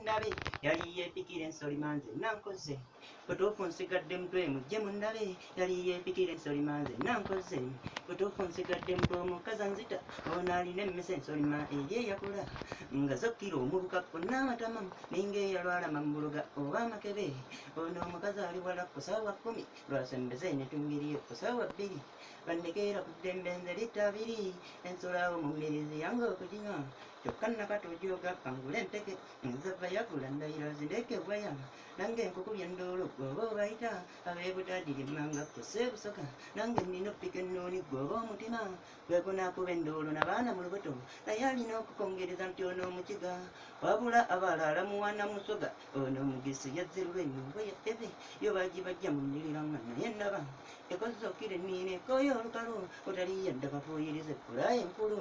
mundabe yali yeepikira ensoli manze nankoze butuufu nsigadde mutwe mujje mundabe yali yeepikira ensoli manze nankoze butuufu nsigadde mutwe omukazi nzita ono alina emmese ensolima eryeyakula nga zokkira omubukakko n'amatama ninga eyalwala mambuloga oba amakebe ono omukazi ali wala ku ssaawa 10 lwasembeze netungiriyo ku ssaawa 2 bandekeera ku ddembe nze litta 2 ensolo awo mu mbirizi yange okuginywa kyokka nakatojoga kangula empeke nzava yagula ndayira zindekebwaya nange nkukubya endoolo gwoba obayita abeebutadiri manga kuseebusoka nange nina oppika ennooni gwoba omutima gwegunaakuba endoolo nabaana mu lubuto naye alina okukongereza nti ono omukiga wabula abaala alamuwana musoga ono omugisi yazzirulwa ennyumba ya eve yo bagibajja mu nniriranga naye ndaba ekozokire ennina ekooyo olukalu otaliyo ddaba fuuyirize kulaayo enkulu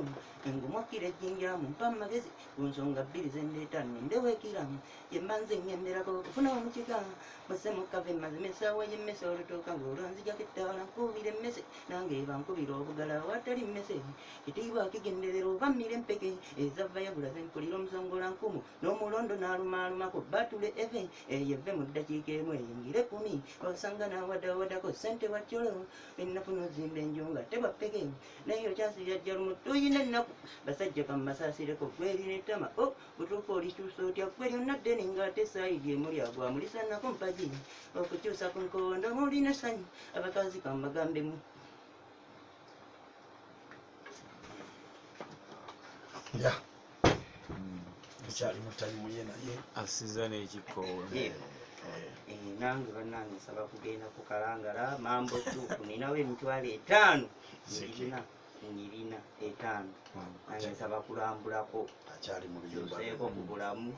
engumwakkira ejjinja mu mpa magezi ku nsonga bbiri zendeeta nindeweekira yemba nze ngenderako okufuna omukiga bwese mukava emmazima essaawa y'emmese olutuuka ng'olwanzijako ettaala nkuubira emmese nange eba nkubira obugala awatali mmese kitiibwa kigenderera oba mmira empeke ezava yagula zenkulira omusongola nkumu n'omulondo n'alumaalumako batule eve eyeve mu ddakiika emu eyingire 10 osanga naawadawadako ssente wakyolo ennaku nozimba enju nga tebwa peke naye okyasirya jja lumu tuyina ennaku basajja kambasaasireko gweri nettama o butuufu olituusa otya gwe lyonna ddene ng'ate saayidi emuli agwa mulisannako mpagi okukyusa ku nkondo mulina essanyu abakazi kambagambemu ya ekyali mutalimuye naye asiza n'ekikoowe nange bannange nsaba kugenda ku kalangala mambo tuufu ninawo emitwalo 5 ngirina 5 nange nsaba kulambulako akyali mu biyumba seeko ku bulamu